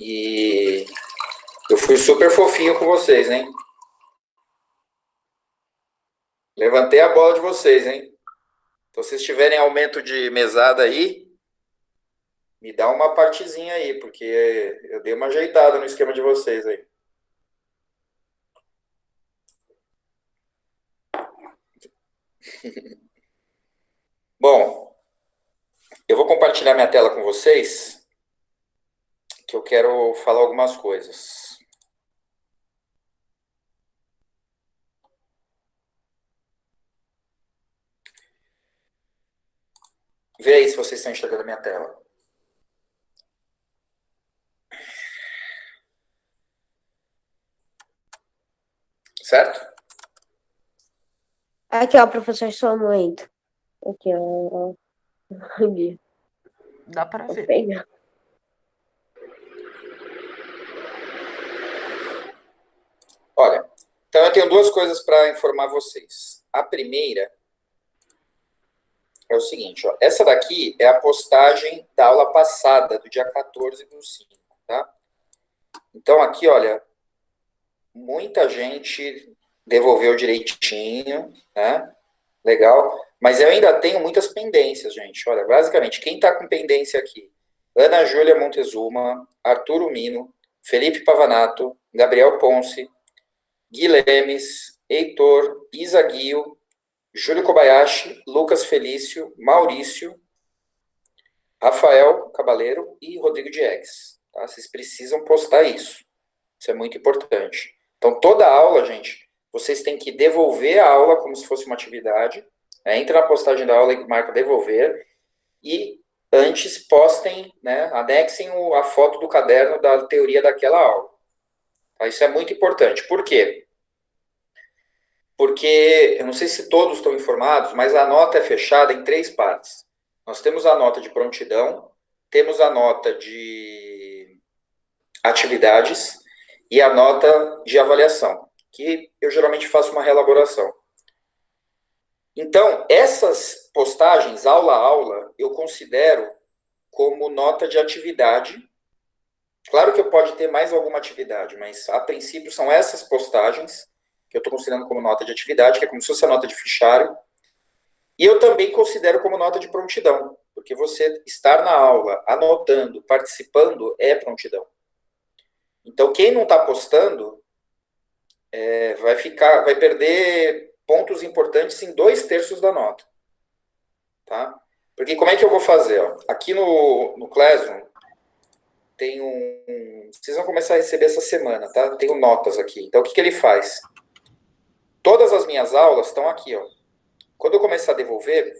E eu fui super fofinho com vocês, hein? Levantei a bola de vocês, hein? Se vocês tiverem aumento de mesada aí, me dá uma partezinha aí, porque eu dei uma ajeitada no esquema de vocês aí. Bom, eu vou compartilhar minha tela com vocês, que eu quero falar algumas coisas. Vê aí se vocês estão enxergando a minha tela. Certo? Aqui, ó, professor, sua muito. Aqui, ó. Dá para ver. Pegar. Olha, então eu tenho duas coisas para informar vocês. A primeira é o seguinte, ó. Essa daqui é a postagem da aula passada, do dia 14/5, tá? Então aqui, olha, muita gente devolveu direitinho, né? Legal. Mas eu ainda tenho muitas pendências, gente. Olha, basicamente, quem está com pendência aqui? Ana Júlia Montezuma, Arturo Mino, Felipe Pavanato, Gabriel Ponce, Gui Lemes, Heitor, Isa Guio, Júlio Kobayashi, Lucas Felício, Maurício, Rafael Cabaleiro e Rodrigo Diegues. Tá? Vocês precisam postar isso. Isso é muito importante. Então, toda aula, gente, vocês têm que devolver a aula como se fosse uma atividade. Entra na postagem da aula e marca devolver. E antes postem, né, anexem a foto do caderno da teoria daquela aula. Tá? Isso é muito importante. Por quê? Porque, eu não sei se todos estão informados, mas a nota é fechada em 3 partes. Nós temos a nota de prontidão, temos a nota de atividades e a nota de avaliação, que eu geralmente faço uma reelaboração. Então, essas postagens, aula a aula, eu considero como nota de atividade. Claro que pode ter mais alguma atividade, mas a princípio são essas postagens que eu estou considerando como nota de atividade, que é como se fosse a nota de fichário. E eu também considero como nota de prontidão, porque você estar na aula, anotando, participando, é prontidão. Então, quem não está postando, vai perder pontos importantes em 2/3 da nota. Tá? Porque como é que eu vou fazer? Ó? Aqui no Classroom, tem vocês vão começar a receber essa semana, tá? Tenho notas aqui. Então, o que ele faz? Todas as minhas aulas estão aqui, ó. Quando eu começar a devolver,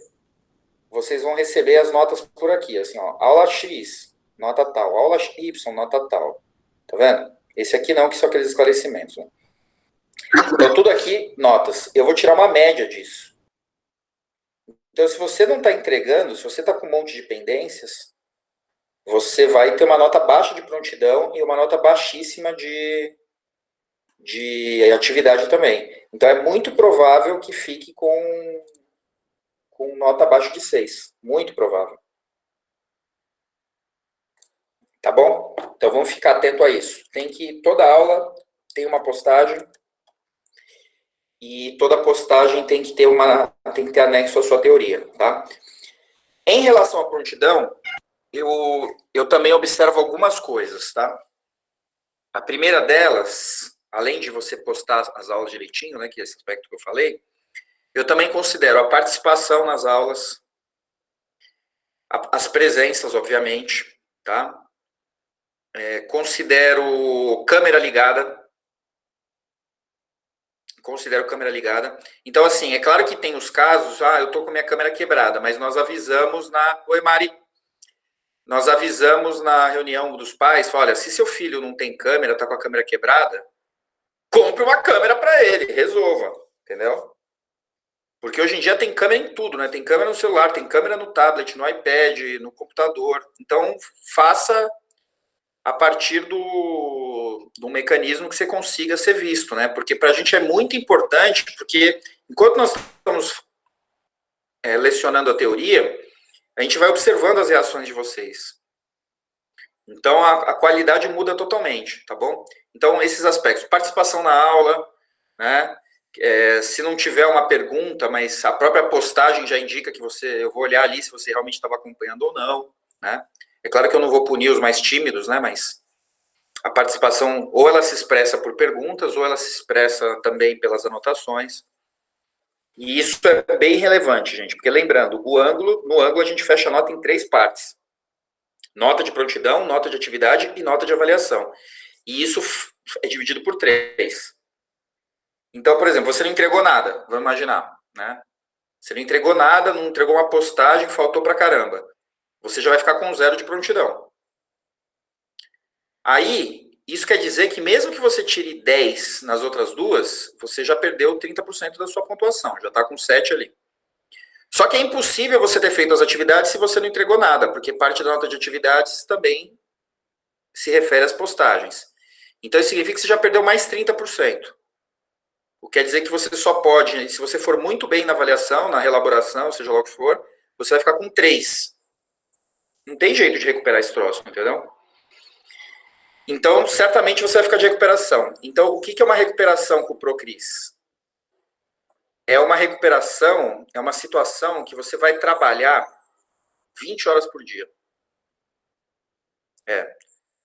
vocês vão receber as notas por aqui, assim, ó. Aula X, nota tal. Aula Y, nota tal. Tá vendo? Esse aqui não, que são aqueles esclarecimentos. Né? Então, tudo aqui, notas. Eu vou tirar uma média disso. Então, se você não está entregando, se você está com um monte de pendências, você vai ter uma nota baixa de prontidão e uma nota baixíssima de atividade também. Então, é muito provável que fique com nota abaixo de 6. Muito provável. Tá bom? Então, vamos ficar atento a isso. Toda aula tem uma postagem e toda postagem tem que ter anexo à sua teoria, tá? Em relação à prontidão, eu também observo algumas coisas, tá? A primeira delas, além de você postar as aulas direitinho, né, que é esse aspecto que eu falei, eu também considero a participação nas aulas, as presenças, obviamente, tá? Considero câmera ligada. Então, assim, é claro que tem os casos, eu tô com minha câmera quebrada, mas nós avisamos Oi, Mari. Nós avisamos na reunião dos pais, olha, se seu filho não tem câmera, tá com a câmera quebrada, compre uma câmera para ele, resolva, entendeu? Porque hoje em dia tem câmera em tudo, né? Tem câmera no celular, tem câmera no tablet, no iPad, no computador. Então, faça a partir do mecanismo que você consiga ser visto, né? Porque para a gente é muito importante, porque enquanto nós estamos lecionando a teoria, a gente vai observando as reações de vocês. Então, a qualidade muda totalmente, tá bom? Então, esses aspectos. Participação na aula, né? Se não tiver uma pergunta, mas a própria postagem já indica que eu vou olhar ali se você realmente estava acompanhando ou não, né? É claro que eu não vou punir os mais tímidos, né? Mas a participação, ou ela se expressa por perguntas, ou ela se expressa também pelas anotações. E isso é bem relevante, gente, porque lembrando, no ângulo a gente fecha a nota em 3 partes. Nota de prontidão, nota de atividade e nota de avaliação. E isso é dividido por 3. Então, por exemplo, você não entregou nada, vamos imaginar, né? Você não entregou nada, não entregou uma postagem, faltou pra caramba. Você já vai ficar com 0 de prontidão. Aí, isso quer dizer que mesmo que você tire 10 nas outras duas, você já perdeu 30% da sua pontuação, já está com 7 ali. Só que é impossível você ter feito as atividades se você não entregou nada, porque parte da nota de atividades também se refere às postagens. Então, isso significa que você já perdeu mais 30%. O que quer dizer que você só pode, se você for muito bem na avaliação, na elaboração, seja lá o que for, você vai ficar com 3. Não tem jeito de recuperar esse troço, entendeu? Então, certamente você vai ficar de recuperação. Então, o que é uma recuperação com o Procris? É uma recuperação, é uma situação que você vai trabalhar 20 horas por dia.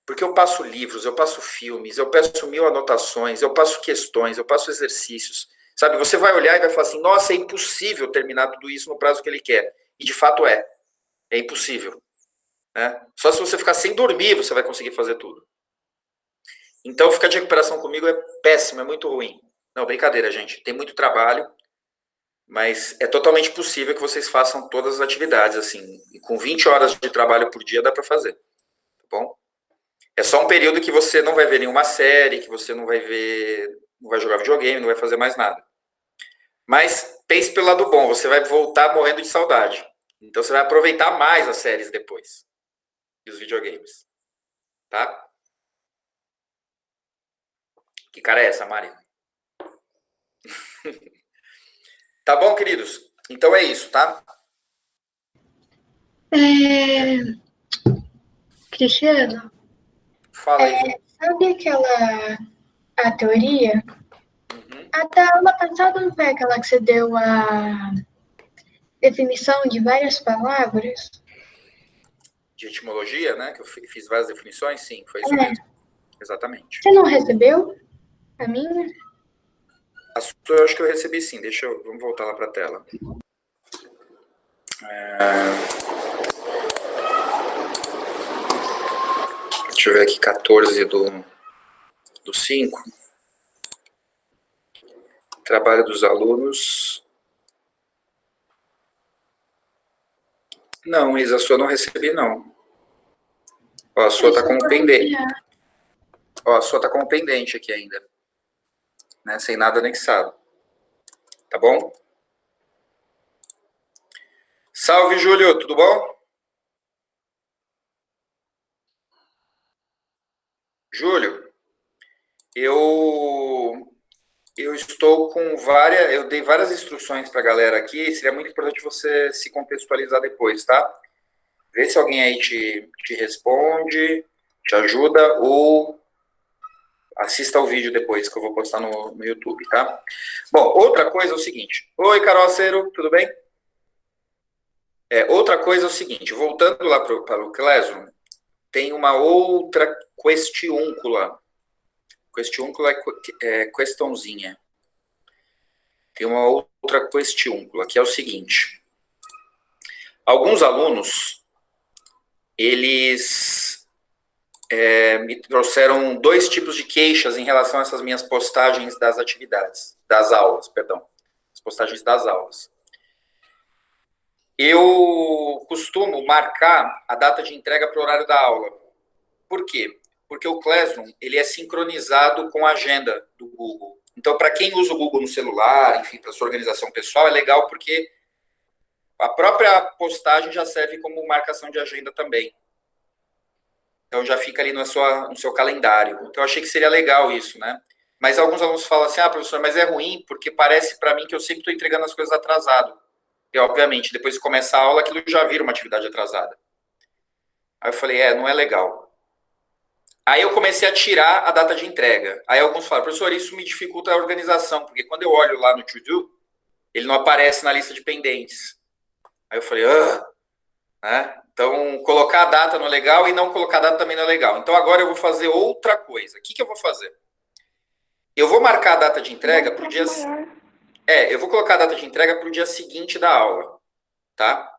Porque eu passo livros, eu passo filmes, eu peço 1000 anotações, eu passo questões, eu passo exercícios. Sabe, você vai olhar e vai falar assim, nossa, é impossível terminar tudo isso no prazo que ele quer. E de fato é impossível. Né? Só se você ficar sem dormir, você vai conseguir fazer tudo. Então, ficar de recuperação comigo é péssimo, é muito ruim. Não, brincadeira, gente. Tem muito trabalho, mas é totalmente possível que vocês façam todas as atividades, assim. E com 20 horas de trabalho por dia dá para fazer. Tá bom? É só um período que você não vai ver nenhuma série, que você não vai ver, não vai jogar videogame, não vai fazer mais nada. Mas pense pelo lado bom, você vai voltar morrendo de saudade. Então você vai aproveitar mais as séries depois. E os videogames. Tá? Que cara é essa, Mari? Tá bom, queridos? Então é isso, tá? Cristiano, Fala aí. sabe a teoria? Uhum. Até a aula passada não foi aquela que você deu a definição de várias palavras? De etimologia, né? Que eu fiz várias definições, sim, foi isso mesmo. Exatamente. Você não recebeu a minha? A sua eu acho que eu recebi sim. Vamos voltar lá para a tela. Deixa eu ver aqui, 14 do 5. Trabalho dos alunos. Não, Isa, a sua não recebi, não. Ó, a sua tá como pendente. Ó, a sua tá como pendente aqui ainda. Né? Sem nada anexado. Tá bom? Salve, Júlio, tudo bom? Júlio, eu estou com eu dei várias instruções para a galera aqui, seria muito importante você se contextualizar depois, tá? Vê se alguém aí te responde, te ajuda, ou assista ao vídeo depois, que eu vou postar no YouTube, tá? Bom, outra coisa é o seguinte. Oi, Carol Aceiro, tudo bem? Outra coisa é o seguinte, voltando lá para o Classroom, tem uma outra questiúncula. Questiúncula é questãozinha. Tem uma outra questiúncula, que é o seguinte. Alguns alunos, eles me trouxeram 2 tipos de queixas em relação a essas minhas postagens das atividades, das aulas, perdão. As postagens das aulas. Eu costumo marcar a data de entrega para o horário da aula. Por quê? Porque o Classroom ele é sincronizado com a agenda do Google. Então, para quem usa o Google no celular, enfim, para sua organização pessoal, é legal porque a própria postagem já serve como marcação de agenda também. Então, já fica ali no seu calendário. Então, eu achei que seria legal isso, né? Mas alguns alunos falam assim, professor, mas é ruim porque parece para mim que eu sempre estou entregando as coisas atrasado. E, obviamente, depois que começa a aula, aquilo já vira uma atividade atrasada. Aí eu falei, não é legal. Aí eu comecei a tirar a data de entrega. Aí alguns falaram, professor, isso me dificulta a organização, porque quando eu olho lá no to-do, ele não aparece na lista de pendentes. Aí eu falei, né? Então, colocar a data não é legal e não colocar a data também não é legal. Então, agora eu vou fazer outra coisa. O que eu vou fazer? Eu vou marcar a data de entrega para o dia... eu vou colocar a data de entrega para o dia seguinte da aula, tá?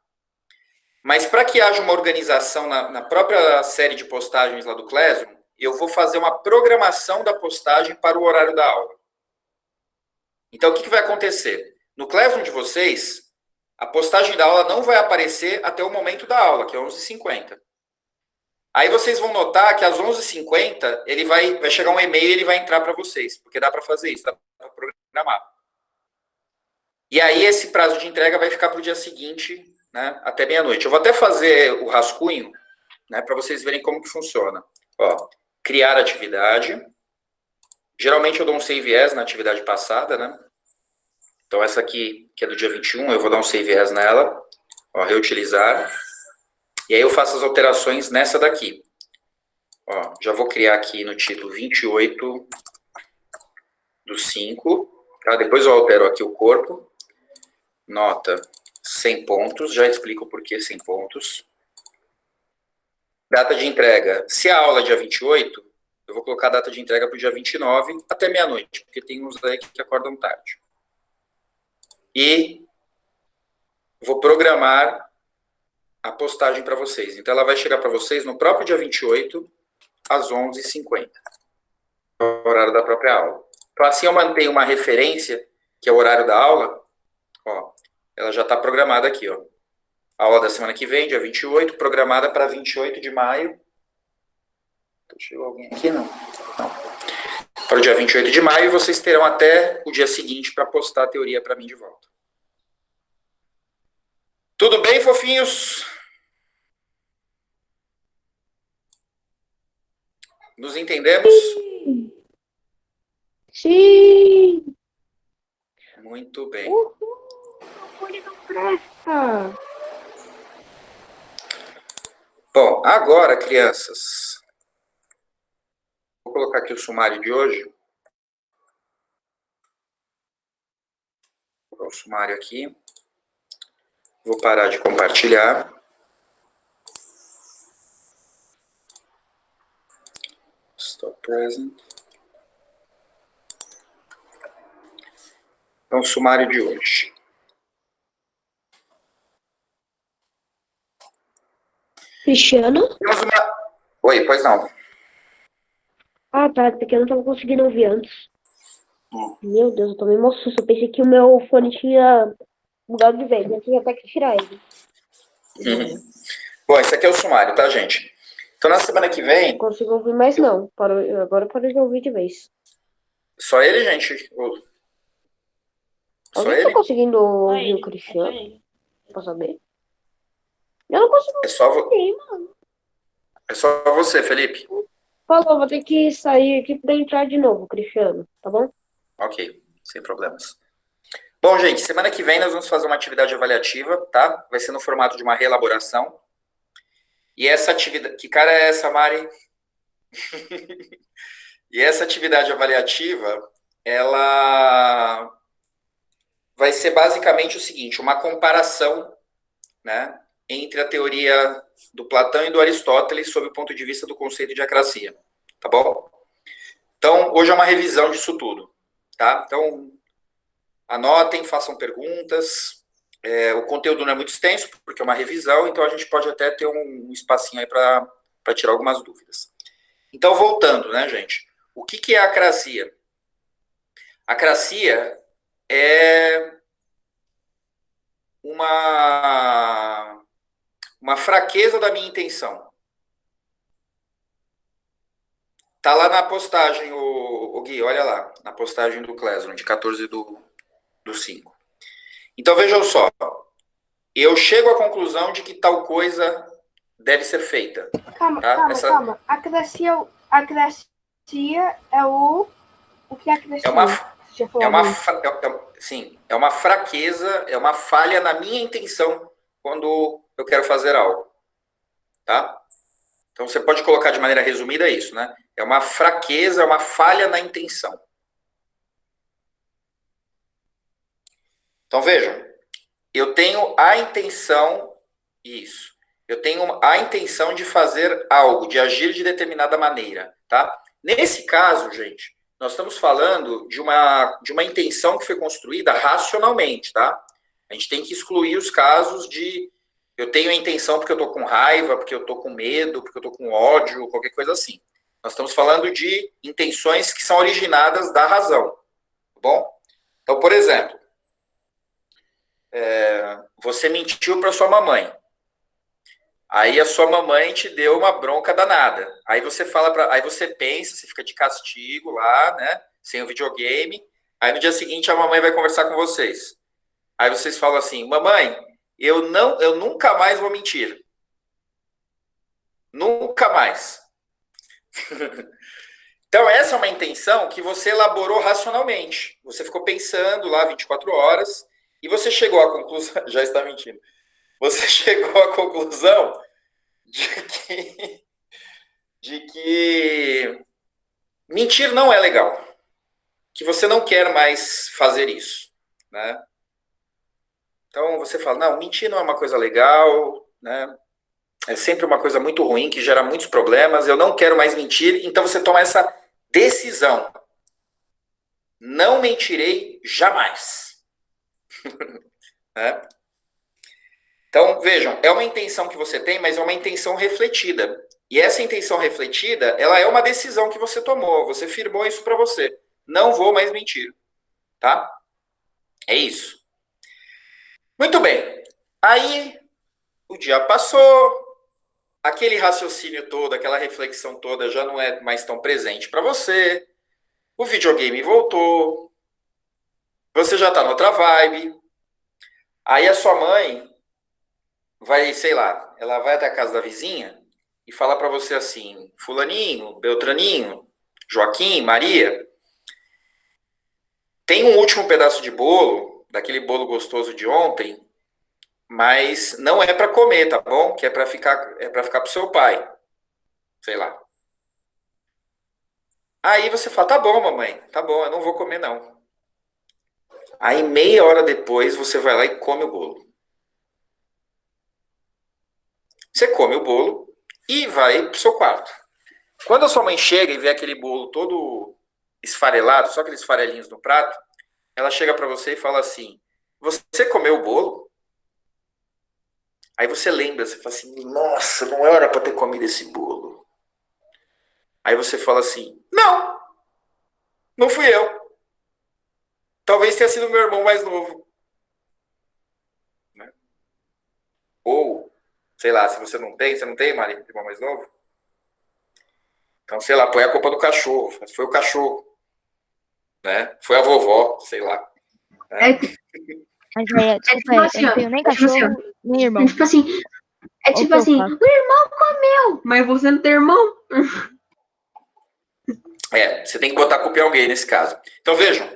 Mas para que haja uma organização na própria série de postagens lá do Classroom, eu vou fazer uma programação da postagem para o horário da aula. Então, o que vai acontecer? No Classroom de vocês, a postagem da aula não vai aparecer até o momento da aula, que é 11h50. Aí vocês vão notar que às 11h50 ele vai chegar um e-mail e ele vai entrar para vocês, porque dá para fazer isso, dá para programar. E aí esse prazo de entrega vai ficar para o dia seguinte, né, até meia-noite. Eu vou até fazer o rascunho, né, para vocês verem como que funciona. Ó, criar atividade. Geralmente eu dou um save as na atividade passada, né? Então essa aqui, que é do dia 21, eu vou dar um save as nela. Ó, reutilizar. E aí eu faço as alterações nessa daqui. Ó, já vou criar aqui no título 28/5. Tá? Depois eu altero aqui o corpo. Nota 100 pontos. Já explico por que 100 pontos. Data de entrega. Se a aula é dia 28, eu vou colocar a data de entrega para o dia 29, até meia-noite, porque tem uns aí que acordam tarde. E vou programar a postagem para vocês. Então, ela vai chegar para vocês no próprio dia 28, às 11h50, o horário da própria aula. Então, assim eu mantenho uma referência, que é o horário da aula. Ó, ela já está programada aqui, ó. A aula da semana que vem, dia 28, programada para 28 de maio. Chegou alguém aqui? Não. Para o dia 28 de maio, vocês terão até o dia seguinte para postar a teoria para mim de volta. Tudo bem, fofinhos? Nos entendemos? Sim! Muito bem. Uhul! Ele não presta! Bom, agora, crianças, vou colocar aqui o sumário de hoje. Vou colocar o sumário aqui. Vou parar de compartilhar. Stop present. Então, o sumário de hoje. Cristiano? Temos uma... Oi, pois não. Ah, tá, porque eu não tava conseguindo ouvir antes. Meu Deus, eu tomei um susto. Eu pensei que o meu fone tinha mudado de vez. Eu tinha até que tirar ele. Bom, esse aqui é o sumário, tá, gente? Então, na semana que vem... Não consigo ouvir mais, não. Agora eu parei de ouvir de vez. Só ele, gente? Só Alguém ele? tá conseguindo ouvir o Cristiano? Pra saber? Eu não consigo É só, ouvir, mano. é só você, Felipe. Falou, vou ter que sair aqui pra entrar de novo, Cristiano. Tá bom? Ok, sem problemas. Bom, gente, semana que vem nós vamos fazer uma atividade avaliativa, tá? Vai ser no formato de uma reelaboração. E essa atividade... Que cara é essa, Mari? E essa atividade avaliativa, ela vai ser basicamente o seguinte, uma comparação, né, entre a teoria do Platão e do Aristóteles sob o ponto de vista do conceito de acracia, tá bom? Então, hoje é uma revisão disso tudo, tá? Então, anotem, façam perguntas. O conteúdo não é muito extenso, porque é uma revisão, então a gente pode até ter um espacinho aí para tirar algumas dúvidas. Então, voltando, né, gente? O que é a acrasia? A acrasia é uma fraqueza da minha intenção. Tá lá na postagem, o Gui, olha lá, na postagem do Classroom, de 14/5. Então, vejam só, eu chego à conclusão de que tal coisa deve ser feita. Calma, tá? calma. Acracia é o que é acracia? É uma fraqueza, é uma falha na minha intenção quando eu quero fazer algo. Tá? Então, você pode colocar de maneira resumida isso, né? É uma fraqueza, é uma falha na intenção. Então, vejam, eu tenho a intenção, isso, eu tenho a intenção de fazer algo, de agir de determinada maneira, tá? Nesse caso, gente, nós estamos falando de uma intenção que foi construída racionalmente, tá? A gente tem que excluir os casos de eu tenho a intenção porque eu tô com raiva, porque eu tô com medo, porque eu tô com ódio, qualquer coisa assim. Nós estamos falando de intenções que são originadas da razão, tá bom? Então, por exemplo, você mentiu para sua mamãe. Aí a sua mamãe te deu uma bronca danada. Aí você aí você pensa, você fica de castigo lá, né? Sem o videogame. Aí no dia seguinte a mamãe vai conversar com vocês. Aí vocês falam assim: "Mamãe, eu nunca mais vou mentir. Nunca mais." Então essa é uma intenção que você elaborou racionalmente. Você ficou pensando lá 24 horas e você chegou à conclusão, já está mentindo. Você chegou à conclusão de que mentir não é legal, que você não quer mais fazer isso, né? Então você fala, não, mentir não é uma coisa legal, né? É sempre uma coisa muito ruim que gera muitos problemas. Eu não quero mais mentir. Então você toma essa decisão: não mentirei jamais. Né? Então vejam, é uma intenção que você tem, mas é uma intenção refletida. E essa intenção refletida, ela é uma decisão que você tomou. Você firmou isso para você. Não vou mais mentir, tá? É isso. Muito bem. Aí o dia passou, aquele raciocínio todo, aquela reflexão toda já não é mais tão presente para você. O videogame voltou. Você já tá noutra vibe. Aí a sua mãe vai, sei lá, ela vai até a casa da vizinha e fala para você assim: "Fulaninho, Beltraninho, Joaquim, Maria, tem um último pedaço de bolo, daquele bolo gostoso de ontem, mas não é para comer, tá bom? Que é para ficar pro seu pai." Sei lá. Aí você fala: "Tá bom, mamãe. Tá bom, eu não vou comer não." Aí meia hora depois você vai lá e come o bolo. Você come o bolo e vai pro seu quarto. Quando a sua mãe chega e vê aquele bolo todo esfarelado, só aqueles farelinhos no prato, ela chega para você e fala assim: "Você comeu o bolo?" Aí você lembra, você fala assim: "Nossa, não era para ter comido esse bolo." Aí você fala assim: "Não, não fui eu. Talvez tenha sido meu irmão mais novo." Né? Ou, sei lá, se você não tem, Mari, irmão mais novo? Então, sei lá, põe a culpa no cachorro. Foi o cachorro, né? Foi a vovó, sei lá. Né? Mas é, desculpa, tipo assim, eu não ó, tenho nem é tipo assim, cachorro, nem irmão. Tipo assim, é O tipo que eu assim, faço? o irmão comeu, mas você não tem irmão? Você tem que botar a culpa em alguém nesse caso. Então, vejam,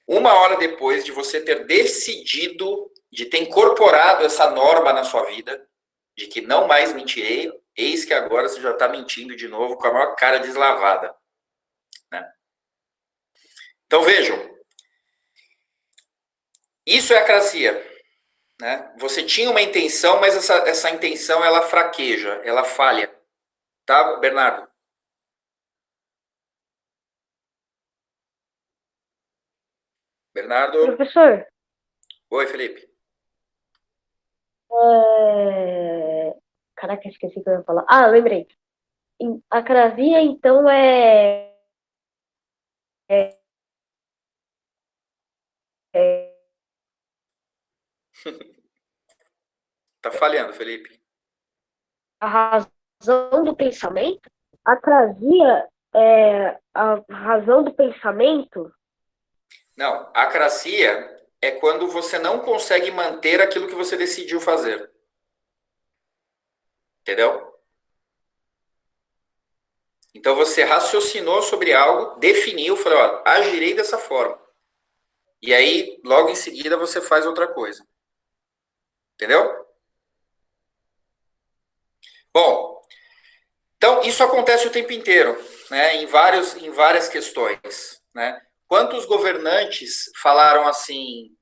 uma hora depois de você ter decidido, de ter incorporado essa norma na sua vida, de que não mais mentirei, eis que agora você já está mentindo de novo com a maior cara deslavada. Né? Então, vejam, isso é acrasia. Né? Você tinha uma intenção, mas essa intenção ela fraqueja, ela falha. Tá, Bernardo? Bernardo? Professor, Oi, Felipe. caraca, esqueci o que eu ia falar. Ah, lembrei. Acrasia, então, é, é Tá falhando, Felipe. a razão do pensamento? Acrasia é a razão do pensamento? Não, acrasia é quando você não consegue manter aquilo que você decidiu fazer. Entendeu? Então você raciocinou sobre algo, definiu, falou, ó, agirei dessa forma. E aí, logo em seguida, você faz outra coisa. Entendeu? Bom, Então, isso acontece o tempo inteiro, né, em várias questões, né? Quantos governantes falaram assim,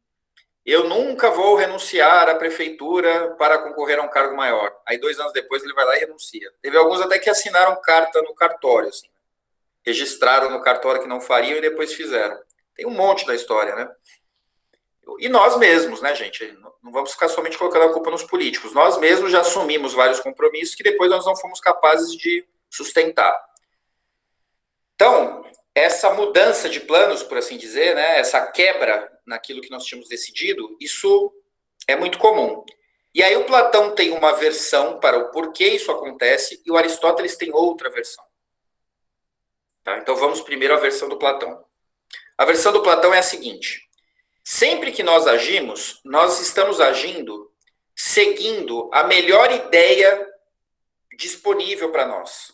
eu nunca vou renunciar à prefeitura para concorrer a um cargo maior. Aí 2 anos depois ele vai lá e renuncia. Teve alguns até que assinaram carta no cartório, assim, registraram no cartório que não fariam e depois fizeram. Tem um monte da história, né? E nós mesmos, né, gente? Não vamos ficar somente colocando a culpa nos políticos. Nós mesmos já assumimos vários compromissos que depois nós não fomos capazes de sustentar. Então, essa mudança de planos, por assim dizer, né, essa quebra naquilo que nós tínhamos decidido, isso é muito comum. E aí o Platão tem uma versão para o porquê isso acontece e o Aristóteles tem outra versão. Tá? Então vamos primeiro à versão do Platão. A versão do Platão é a seguinte: sempre que nós agimos, nós estamos agindo seguindo a melhor ideia disponível para nós.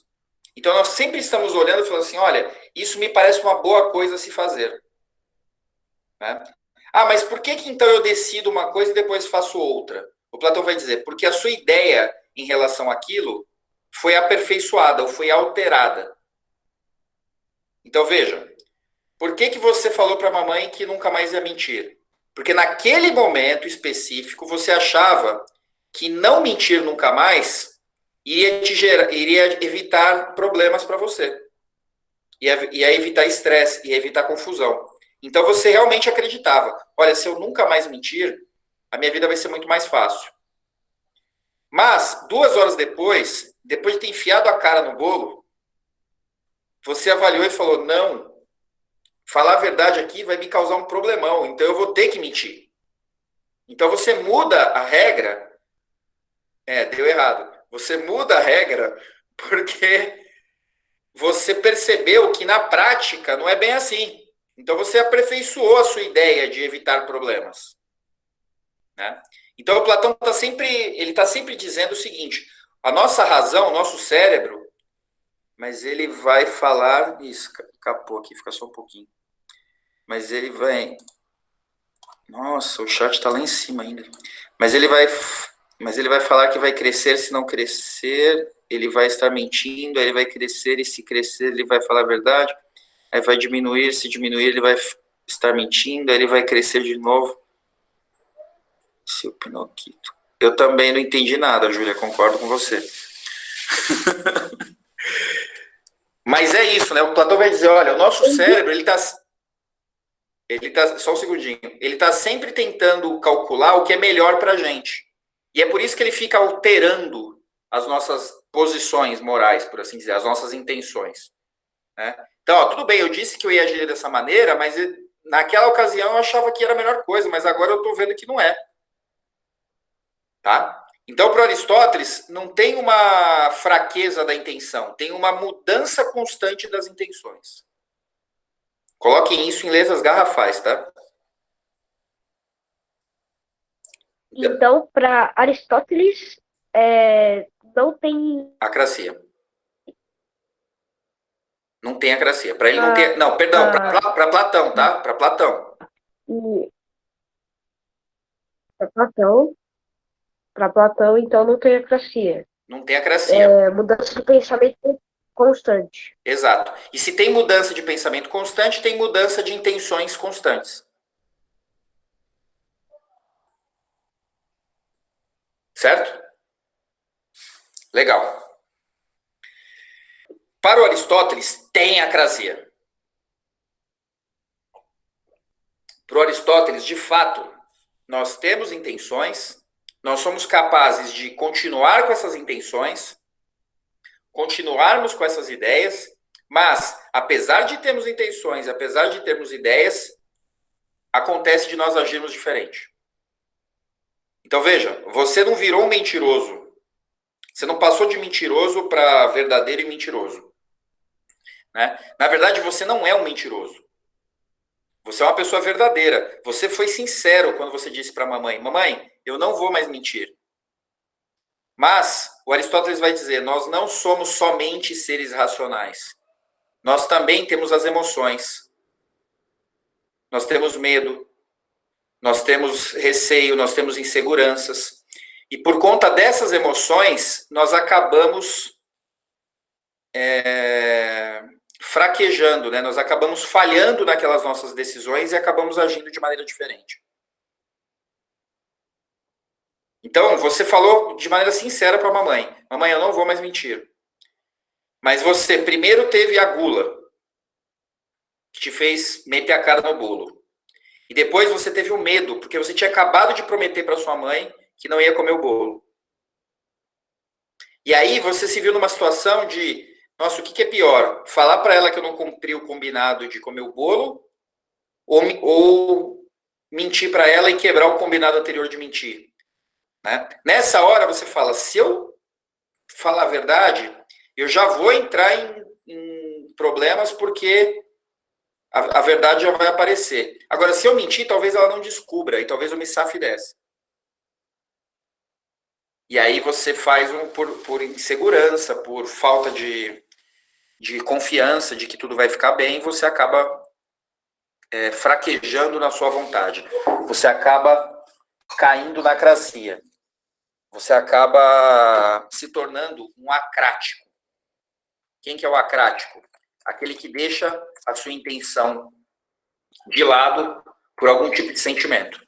Então nós sempre estamos olhando e falando assim, olha, isso me parece uma boa coisa a se fazer. Né? Ah, mas por que então eu decido uma coisa e depois faço outra? O Platão vai dizer, porque a sua ideia em relação àquilo foi aperfeiçoada ou foi alterada. Então veja, por que você falou para a mamãe que nunca mais ia mentir? Porque naquele momento específico você achava que não mentir nunca mais iria evitar problemas para você. Ia evitar estresse, ia evitar confusão. Então você realmente acreditava, olha, se eu nunca mais mentir, a minha vida vai ser muito mais fácil. Mas, 2 horas depois de ter enfiado a cara no bolo, você avaliou e falou, não, falar a verdade aqui vai me causar um problemão, então eu vou ter que mentir. Então você muda a regra. Deu errado. Você muda a regra porque você percebeu que na prática não é bem assim. Então você aperfeiçoou a sua ideia de evitar problemas. Né? Então o Platão está sempre dizendo o seguinte, a nossa razão, o nosso cérebro, mas ele vai falar, isso, capou aqui, fica só um pouquinho. Mas ele vai, nossa, o chat está lá em cima ainda. Mas ele vai falar que vai crescer se não crescer, ele vai estar mentindo, aí ele vai crescer, e se crescer ele vai falar a verdade, aí vai diminuir, se diminuir ele vai estar mentindo, aí ele vai crescer de novo. Seu Pinoquito. Eu também não entendi nada, Júlia, concordo com você. Mas é isso, né? O Platão vai dizer, olha, o nosso cérebro, ele tá, só um segundinho, ele está sempre tentando calcular o que é melhor para a gente. E é por isso que ele fica alterando as nossas posições morais, por assim dizer, as nossas intenções. Né? Então, ó, tudo bem, eu disse que eu ia agir dessa maneira, mas naquela ocasião eu achava que era a melhor coisa, mas agora eu estou vendo que não é. Tá? Então, para Aristóteles, não tem uma fraqueza da intenção, tem uma mudança constante das intenções. Coloquem isso em letras garrafais, tá? Então, para Aristóteles, não tem... Acracia. Não tem acracia. Para ele não tem... Não, perdão, para Platão, tá? Para Platão. Para Platão, então, não tem acracia. Não tem acracia. Mudança de pensamento constante. Exato. E se tem mudança de pensamento constante, tem mudança de intenções constantes. Certo? Legal. Para o Aristóteles, tem acrasia. Para o Aristóteles, de fato, nós temos intenções, nós somos capazes de continuar com essas intenções, continuarmos com essas ideias, mas, apesar de termos intenções, apesar de termos ideias, acontece de nós agirmos diferente. Então, veja, você não virou um mentiroso. Você não passou de mentiroso para verdadeiro e mentiroso. Né? Na verdade, você não é um mentiroso. Você é uma pessoa verdadeira. Você foi sincero quando você disse para a mamãe, mamãe, eu não vou mais mentir. Mas, o Aristóteles vai dizer, nós não somos somente seres racionais. Nós também temos as emoções. Nós temos medo. Nós temos receio, nós temos inseguranças. E por conta dessas emoções, nós acabamos fraquejando, né? Nós acabamos falhando naquelas nossas decisões e acabamos agindo de maneira diferente. Então, você falou de maneira sincera para a mamãe: mamãe, eu não vou mais mentir. Mas você primeiro teve a gula, que te fez meter a cara no bolo. E depois você teve o medo, porque você tinha acabado de prometer para sua mãe que não ia comer o bolo. E aí você se viu numa situação de, nossa, o que é pior? Falar para ela que eu não cumpri o combinado de comer o bolo ou mentir para ela e quebrar o combinado anterior de mentir? Né? Nessa hora você fala, se eu falar a verdade, eu já vou entrar em problemas porque a verdade já vai aparecer. Agora, se eu mentir, talvez ela não descubra e talvez eu me safe dessa. E aí você faz por insegurança, por falta de confiança de que tudo vai ficar bem, você acaba fraquejando na sua vontade. Você acaba caindo na cracia. Você acaba se tornando um acrático. Quem que é o acrático? Aquele que deixa a sua intenção de lado por algum tipo de sentimento.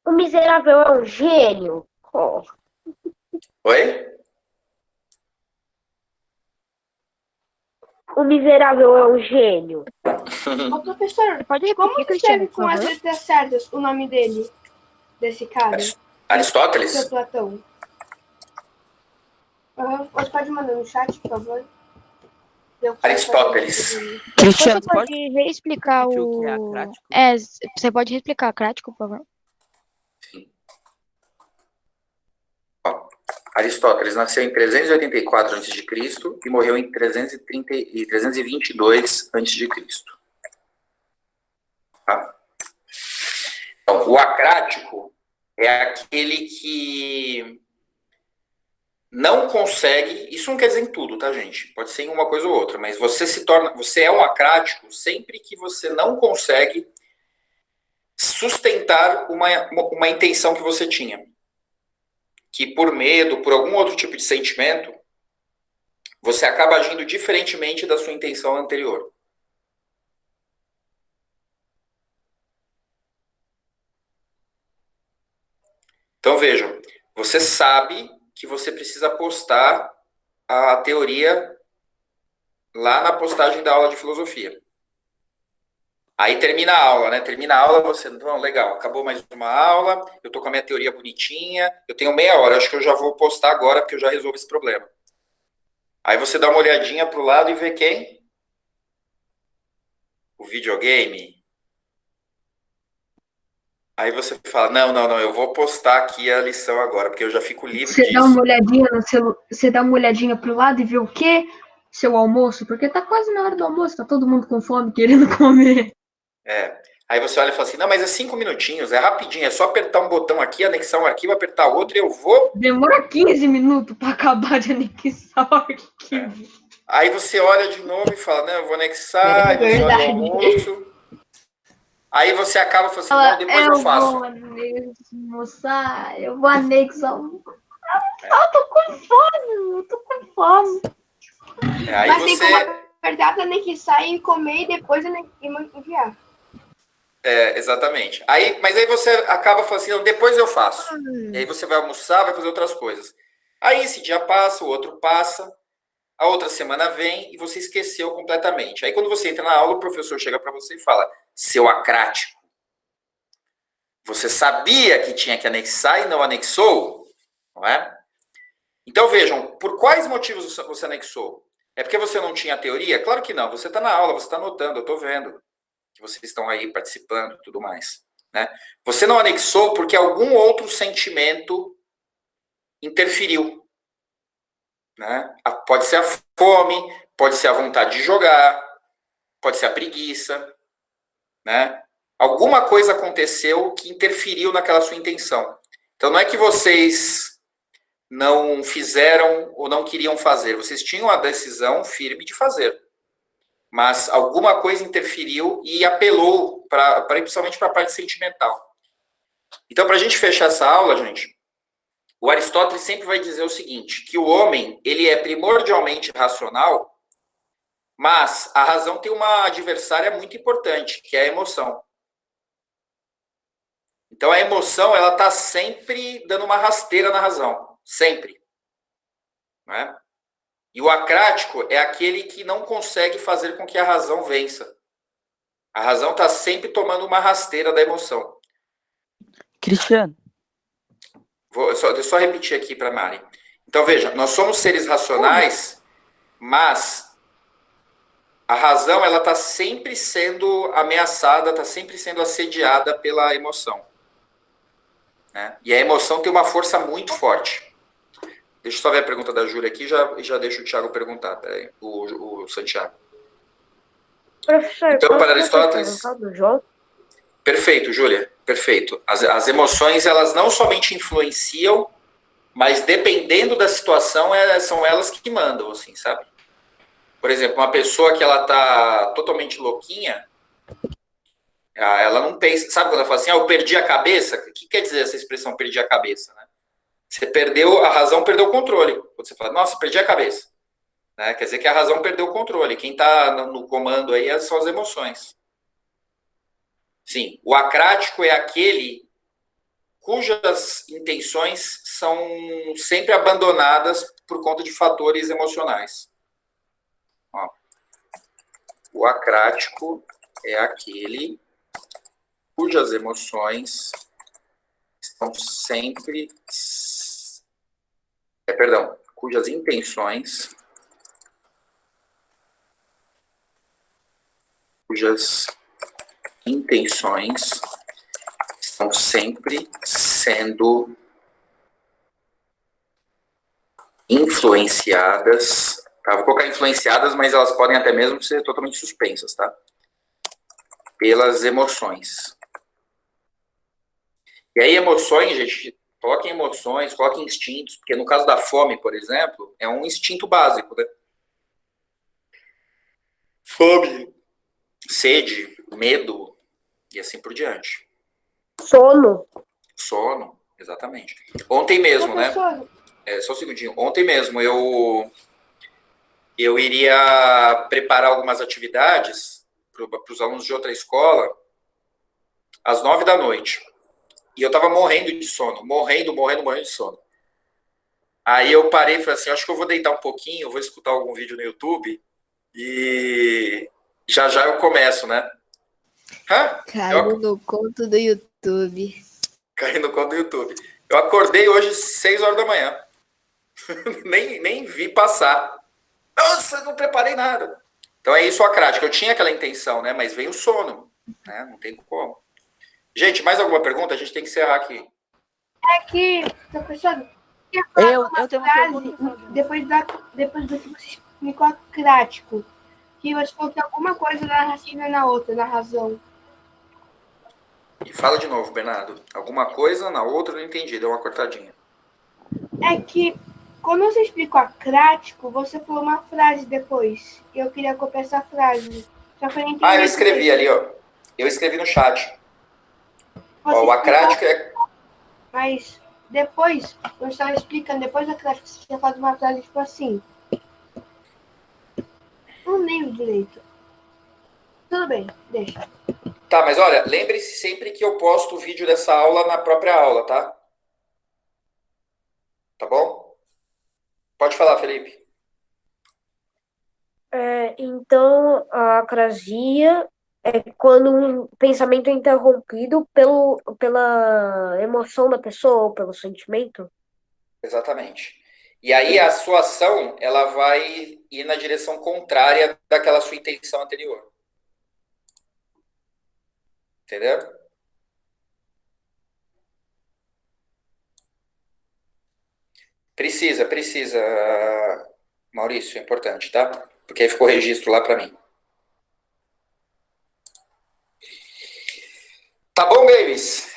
O miserável é um gênio. Oh. Oi? O miserável é um gênio. Ô, professor, Pode como repetir, que Cristiano, escreve por com as favor? letras certas o nome dele? Desse cara? Seu Aristóteles? Platão. Você pode mandar no chat, por favor? Aristóteles. Cristiano, você pode reexplicar repetir o... o que é acrático? Você pode reexplicar acrático, por favor? Aristóteles nasceu em 384 a.C. e morreu em 322 a.C. Tá? Então, o acrático é aquele que não consegue, isso não quer dizer em tudo, tá, gente? Pode ser em uma coisa ou outra, mas você é um acrático sempre que você não consegue sustentar uma intenção que você tinha. Que por medo, por algum outro tipo de sentimento, você acaba agindo diferentemente da sua intenção anterior. Então vejam, você sabe que você precisa postar a teoria lá na postagem da aula de filosofia. Aí termina a aula, né? Termina a aula, você, não, legal, acabou mais uma aula, eu tô com a minha teoria bonitinha, eu tenho meia hora, acho que eu já vou postar agora porque eu já resolvo esse problema. Aí você dá uma olhadinha pro lado e vê quem? O videogame. Aí você fala, não, eu vou postar aqui a lição agora, porque eu já fico livre Você disso. dá uma olhadinha no você dá uma olhadinha pro lado e vê o quê? Seu almoço, porque tá quase na hora do almoço, tá todo mundo com fome, querendo comer. Aí você olha e fala assim, não, mas é 5 minutinhos, é rapidinho, é só apertar um botão aqui, anexar um arquivo, apertar outro e eu vou... Demora 15 minutos pra acabar de anexar o arquivo. Aí você olha de novo e fala, não, eu vou anexar, aí você olha o almoço. Aí você acaba falando assim, não, depois eu faço. Vou almoçar, eu vou anexar. Eu tô com fome, Aí Mas você... tem como apertar, anexar e comer e depois enviar. Exatamente. Mas aí você acaba falando assim, não, depois eu faço. E aí você vai almoçar, vai fazer outras coisas. Aí esse dia passa, o outro passa, a outra semana vem e você esqueceu completamente. Aí quando você entra na aula, o professor chega para você e fala, seu acrático, você sabia que tinha que anexar e não anexou? Não é? Então vejam, por quais motivos você anexou? É porque você não tinha teoria? Claro que não, você está na aula, você está anotando, eu estou vendo que vocês estão aí participando e tudo mais. Né? Você não anexou porque algum outro sentimento interferiu. Né? Pode ser a fome, pode ser a vontade de jogar, pode ser a preguiça. Né? Alguma coisa aconteceu que interferiu naquela sua intenção. Então não é que vocês não fizeram ou não queriam fazer, vocês tinham a decisão firme de fazer. Mas alguma coisa interferiu e apelou principalmente para a parte sentimental. Então, para a gente fechar essa aula, gente, O Aristóteles sempre vai dizer o seguinte, que o homem, ele é primordialmente racional, mas a razão tem uma adversária muito importante, que é a emoção. Então, a emoção, ela está sempre dando uma rasteira na razão. Sempre. Né? E o acrático é aquele que não consegue fazer com que a razão vença. A razão está sempre tomando uma rasteira da emoção. Cristiano, Deixa eu só repetir aqui para a Mari. Então, veja, nós somos seres racionais, mas a razão ela está sempre sendo ameaçada, está sempre sendo assediada pela emoção. Né? E a emoção tem uma força muito forte. Deixa eu só ver a pergunta da Júlia aqui e já deixo o Thiago perguntar. Peraí, o Santiago. Professor, Então, posso para fazer Aristóteles... uma pergunta do João? Perfeito, Júlia. Perfeito. As emoções, elas não somente influenciam, mas dependendo da situação, são elas que mandam, assim, sabe? Por exemplo, uma pessoa que ela tá totalmente louquinha, ela não pensa... Sabe quando ela fala assim, eu perdi a cabeça? O que quer dizer essa expressão, perdi a cabeça, né? Você perdeu, a razão perdeu o controle. Quando você fala, nossa, perdi a cabeça. Né? Quer dizer que a razão perdeu o controle. Quem está no comando aí são as emoções. Sim, o acrático é aquele cujas intenções são sempre abandonadas por conta de fatores emocionais. Ó, o acrático é aquele cujas emoções estão sempre... cujas intenções... estão sempre sendo influenciadas, tá? Vou colocar influenciadas, mas elas podem até mesmo ser totalmente suspensas, tá? Pelas emoções. E aí, emoções, gente, coloquem emoções, coloquem instintos, porque no caso da fome, por exemplo, é um instinto básico, né? Fome, sede, medo, e assim por diante. Sono, exatamente. Ontem mesmo, né? Só um segundinho. Ontem mesmo eu iria preparar algumas atividades para os alunos de outra escola às 9 da noite. E eu tava morrendo de sono. Morrendo de sono. Aí eu parei e falei assim, acho que eu vou deitar um pouquinho, vou escutar algum vídeo no YouTube e já eu começo, né? Caiu no conto do YouTube. Caí no conto do YouTube. Eu acordei hoje 6 horas da manhã. nem vi passar. Nossa, não preparei nada. Então é isso a crática. Eu tinha aquela intenção, né? Mas veio o sono. Né? Não tem como. Gente, mais alguma pergunta? A gente tem que encerrar aqui. É que, professor, eu tenho uma pergunta. depois do que você explicou acrático, que você falou que alguma coisa na raciocínio na outra, na razão. E fala de novo, Bernardo. Alguma coisa na outra eu não entendi. Deu uma cortadinha. É que, quando você explicou acrático, você falou uma frase depois. E eu queria copiar essa frase. Só que eu não entendi. Eu escrevi ali, ó. Eu escrevi no chat. Ó, o acrático é... Mas depois, eu estava explicando, depois da acrático, você tinha falado uma frase tipo assim. Não lembro direito. Tudo bem, deixa. Tá, mas olha, lembre-se sempre que eu posto o vídeo dessa aula na própria aula, tá? Tá bom? Pode falar, Felipe. Então, a acrasia é quando um pensamento é interrompido pela emoção da pessoa ou pelo sentimento? Exatamente. E aí a sua ação, ela vai ir na direção contrária daquela sua intenção anterior. Entendeu? Precisa, Maurício, é importante, tá? Porque aí ficou registro lá pra mim. Tá bom, babies?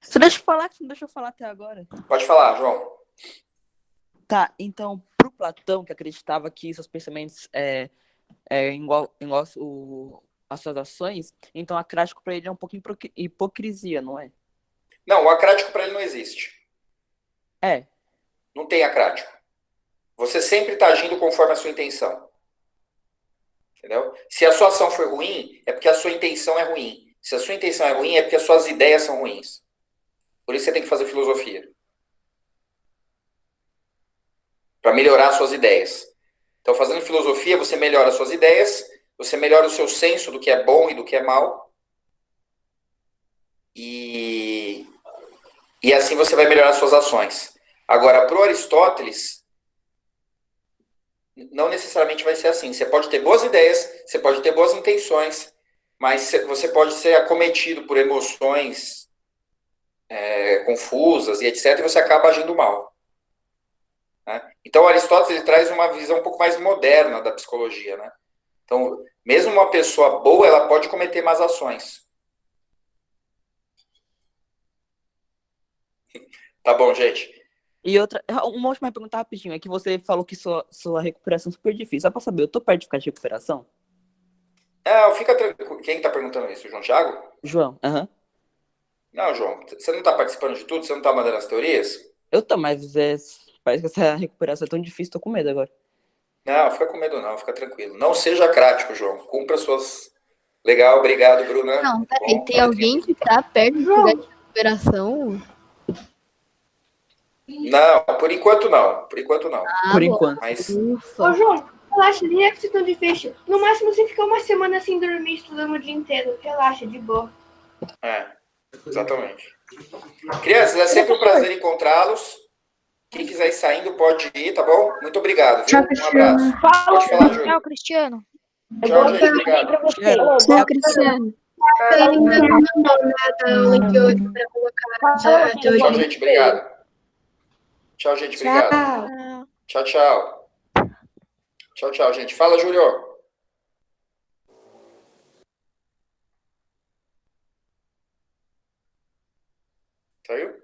Você deixa eu falar, que você não deixou eu falar até agora. Pode falar, João. Tá, então, pro Platão, que acreditava que seus pensamentos igual as suas ações, então acrático pra ele é um pouco hipocrisia, não é? Não, o acrático pra ele não existe. É. Não tem acrático. Você sempre está agindo conforme a sua intenção. Entendeu? Se a sua ação for ruim, é porque a sua intenção é ruim. Se a sua intenção é ruim, é porque as suas ideias são ruins. Por isso você tem que fazer filosofia. Para melhorar suas ideias. Então, fazendo filosofia, você melhora suas ideias, você melhora o seu senso do que é bom e do que é mal. E assim você vai melhorar suas ações. Agora, para o Aristóteles, não necessariamente vai ser assim. Você pode ter boas ideias, você pode ter boas intenções, mas você pode ser acometido por emoções confusas e etc., e você acaba agindo mal. Né? Então, Aristóteles ele traz uma visão um pouco mais moderna da psicologia. Né? Então, mesmo uma pessoa boa, ela pode cometer más ações. Tá bom, gente? E uma última pergunta rapidinho. É que você falou que sua recuperação é super difícil. Só pra saber, eu tô perto de ficar de recuperação? Fica tranquilo. Quem tá perguntando isso? O João Thiago? João, aham. Não, João, você não tá participando de tudo? Você não tá mandando as teorias? Eu tô, mas parece que essa recuperação é tão difícil, tô com medo agora. Não, fica com medo não, fica tranquilo. Não seja crático, João. Cumpra suas... Legal, obrigado, Bruna. Não, peraí, Bom, tem alguém que tá perto de pegar de recuperação? Não, por enquanto não. Por enquanto não. Por bom. enquanto. Mas Ufa. Ô, João, relaxa, nem é que você tão difícil. No máximo você fica uma semana sem dormir, estudando o dia inteiro. Relaxa, de boa. exatamente. Crianças, é sempre um prazer encontrá-los. Quem quiser ir saindo pode ir, tá bom? Muito obrigado, viu? Um abraço. Pode falar, Júlio. Tchau, Cristiano. Tchau, gente. Obrigado. Tchau, Cristiano. Ele ainda não mandou nada a aula de hoje para colocar a teoria. Tchau, gente. Obrigado. Tchau, gente. Obrigado. Tchau, tchau. Tchau, tchau, gente. Fala, Júlio. Saiu?